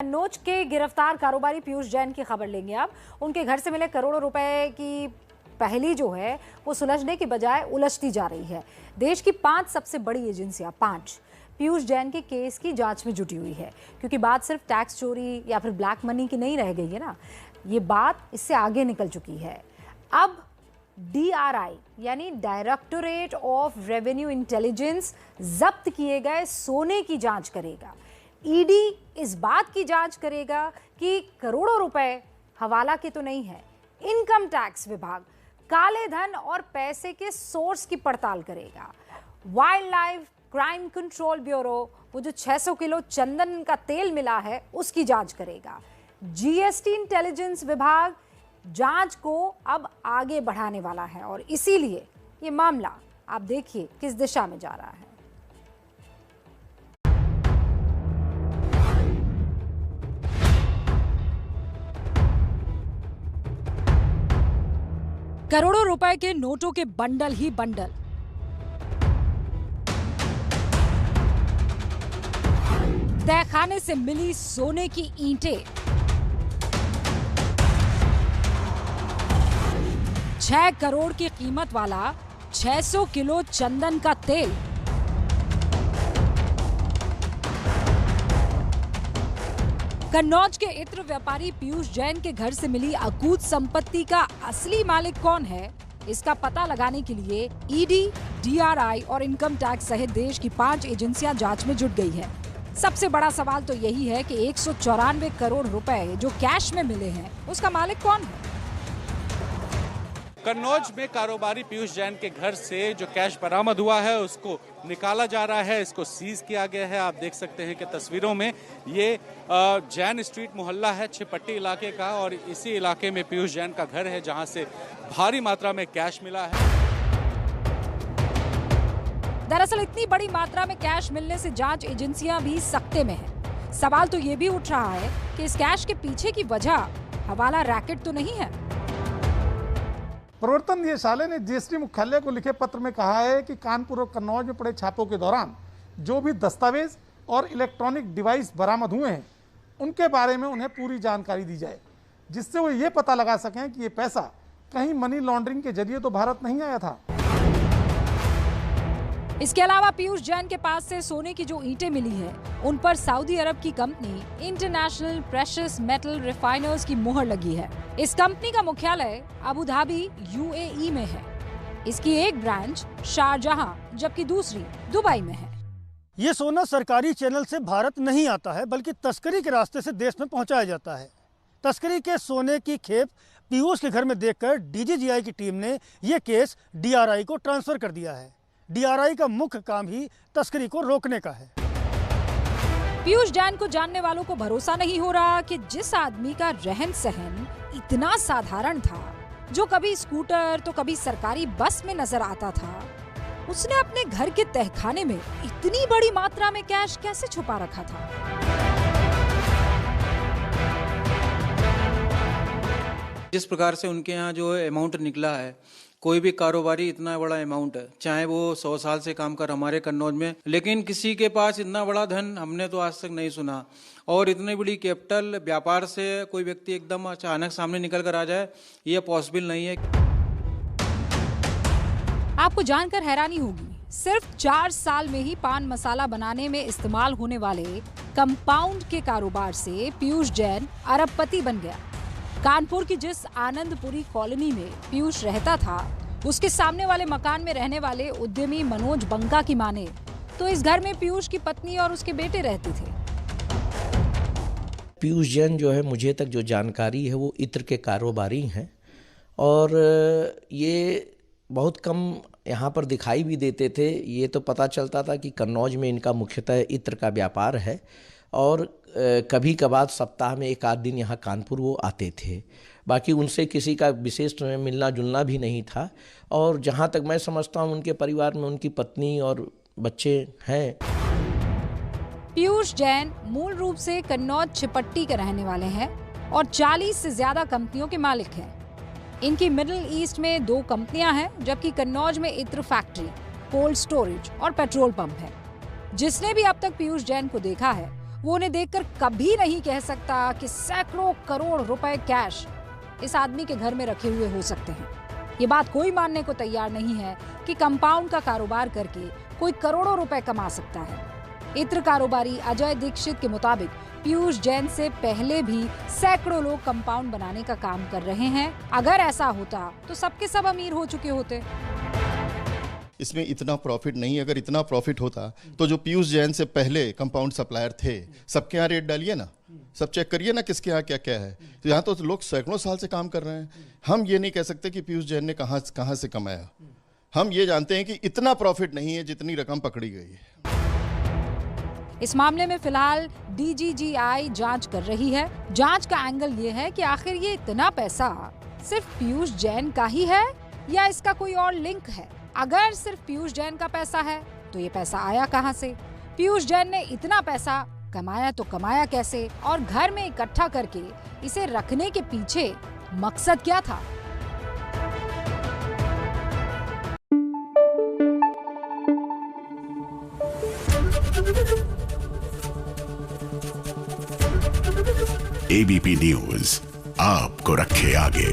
कन्नौज के गिरफ्तार कारोबारी पीयूष जैन की खबर लेंगे आप। उनके घर से मिले करोड़ों रुपए की पहेली जो है वो सुलझने की बजाय उलझती जा रही है। देश की 5 सबसे बड़ी एजेंसियां पीयूष जैन के केस की जांच में जुटी हुई है, क्योंकि बात सिर्फ टैक्स चोरी या फिर ब्लैक मनी की नहीं रह गई है ना, ये बात इससे आगे निकल चुकी है। अब DRI यानी डायरेक्टोरेट ऑफ रेवेन्यू इंटेलिजेंस जब्त किए गए सोने की जांच करेगा। ईडी इस बात की जांच करेगा कि करोड़ों रुपए हवाला के तो नहीं है। इनकम टैक्स विभाग काले धन और पैसे के सोर्स की पड़ताल करेगा। Wild life crime control bureau वो जो 600 किलो चंदन का तेल मिला है उसकी जांच करेगा। GST इंटेलिजेंस विभाग जांच को अब आगे बढ़ाने वाला है और इसीलिए ये मामला आप देखिए किस दिशा में जा रहा है। करोड़ों रुपए के नोटों के बंडल ही बंडल, तहखाने से मिली सोने की ईंटें, 6 करोड़ की कीमत वाला 600 किलो चंदन का तेल, कन्नौज के इत्र व्यापारी पीयूष जैन के घर से मिली अकूत संपत्ति का असली मालिक कौन है, इसका पता लगाने के लिए ईडी, DRI और इनकम टैक्स सहित देश की 5 एजेंसियां जांच में जुट गई है। सबसे बड़ा सवाल तो यही है कि 194 करोड़ रुपए जो कैश में मिले हैं उसका मालिक कौन है। कन्नौज में कारोबारी पीयूष जैन के घर से जो कैश बरामद हुआ है उसको निकाला जा रहा है, इसको सीज किया गया है। आप देख सकते हैं कि तस्वीरों में ये जैन स्ट्रीट मोहल्ला है छिपट्टी इलाके का, और इसी इलाके में पीयूष जैन का घर है जहां से भारी मात्रा में कैश मिला है। दरअसल इतनी बड़ी मात्रा में कैश मिलने से जांच एजेंसियां भी सख्ते में हैं। सवाल तो ये भी उठ रहा है कि इस कैश के पीछे की वजह हवाला रैकेट तो नहीं है। प्रवर्तन निदेशालय ने GST मुख्यालय को लिखे पत्र में कहा है कि कानपुर और कन्नौज में पड़े छापों के दौरान जो भी दस्तावेज और इलेक्ट्रॉनिक डिवाइस बरामद हुए हैं उनके बारे में उन्हें पूरी जानकारी दी जाए, जिससे वो ये पता लगा सकें कि ये पैसा कहीं मनी लॉन्ड्रिंग के जरिए तो भारत नहीं आया था। इसके अलावा पीयूष जैन के पास से सोने की जो ईंटें मिली है उन पर सऊदी अरब की company international precious metal refiners की मुहर लगी है। इस कंपनी का मुख्यालय अबू धाबी UAE में है। इसकी एक ब्रांच शारजहां जबकि दूसरी दुबई में है। ये सोना सरकारी चैनल से भारत नहीं आता है, बल्कि तस्करी के रास्ते से देश में पहुंचाया जाता है। तस्करी के सोने की खेप पीयूष के घर में देखकर DGGI की टीम ने ये केस DRI को ट्रांसफर कर दिया है। DRI का मुख्य काम ही तस्करी को रोकने का है। पीयूष जैन को जानने वालों को भरोसा नहीं हो रहा कि जिस आदमी का रहन सहन इतना साधारण था, जो कभी स्कूटर तो कभी सरकारी बस में नजर आता था, उसने अपने घर के तहखाने में इतनी बड़ी मात्रा में कैश कैसे छुपा रखा था। जिस प्रकार से उनके यहाँ जो अमाउंट निकला है, कोई भी कारोबारी इतना बड़ा अमाउंट है, चाहे वो 100 साल से काम कर हमारे कन्नौज में, लेकिन किसी के पास इतना बड़ा धन हमने तो आज तक नहीं सुना। और इतनी बड़ी कैपिटल व्यापार से कोई व्यक्ति एकदम अचानक सामने निकल कर आ जाए, ये पॉसिबल नहीं है। आपको जानकर हैरानी होगी, सिर्फ 4 साल में ही पान मसाला बनाने में इस्तेमाल होने वाले कंपाउंड के कारोबार से पीयूष जैन अरबपति बन गया। कानपुर की जिस आनंदपुरी कॉलोनी में पीयूष रहता था, उसके सामने वाले मकान में रहने वाले उद्यमी मनोज बंका की माने तो इस घर में पीयूष की पत्नी और उसके बेटे रहते थे। पीयूष जैन जो है, मुझे तक जो जानकारी है वो इत्र के कारोबारी हैं और ये बहुत कम यहाँ पर दिखाई भी देते थे। ये तो पता चलता था कि कन्नौज में इनका मुख्यतः इत्र का व्यापार है और कभी कभार सप्ताह में 1 आध दिन यहाँ कानपुर वो आते थे। बाकी उनसे किसी का विशेष मिलना जुलना भी नहीं था। और जहाँ तक मैं समझता हूँ उनके परिवार में उनकी पत्नी और बच्चे हैं। पीयूष जैन मूल रूप से कन्नौज छिपट्टी के रहने वाले हैं और 40 से ज्यादा कंपनियों के मालिक हैं। इनकी मिडिल ईस्ट में 2 कंपनियां हैं, जबकि कन्नौज में इत्र फैक्ट्री, कोल्ड स्टोरेज और पेट्रोल पंप है। जिसने भी अब तक पीयूष जैन को देखा है वो उन्हें देखकर कभी नहीं कह सकता कि सैकड़ों करोड़ रुपए कैश इस आदमी के घर में रखे हुए हो सकते हैं। ये बात कोई मानने को तैयार नहीं है कि कंपाउंड का कारोबार करके कोई करोड़ों रुपए कमा सकता है। इत्र कारोबारी अजय दीक्षित के मुताबिक पीयूष जैन से पहले भी सैकड़ों लोग कंपाउंड बनाने का काम कर रहे हैं। अगर ऐसा होता तो सबके सब अमीर हो चुके होते। इसमें इतना प्रॉफिट नहीं, अगर इतना प्रॉफिट होता तो जो पीयूष जैन से पहले कंपाउंड सप्लायर थे सबके यहाँ रेट डालिए ना, सब चेक करिए ना किसके यहाँ क्या क्या है। तो यहाँ तो लोग सैकड़ों साल से काम कर रहे हैं। हम ये नहीं कह सकते कि पीयूष जैन ने कहाँ से कमाया। हम ये जानते हैं कि इतना प्रॉफिट नहीं है जितनी रकम पकड़ी गई है। इस मामले में फिलहाल DGGI जांच कर रही है। जांच का एंगल ये है कि आखिर ये इतना पैसा सिर्फ पीयूष जैन का ही है या इसका कोई और लिंक है। अगर सिर्फ पीयूष जैन का पैसा है तो ये पैसा आया कहां से? पीयूष जैन ने इतना पैसा कमाया तो कमाया कैसे, और घर में इकट्ठा करके इसे रखने के पीछे मकसद क्या था? ABP न्यूज आपको रखे आगे।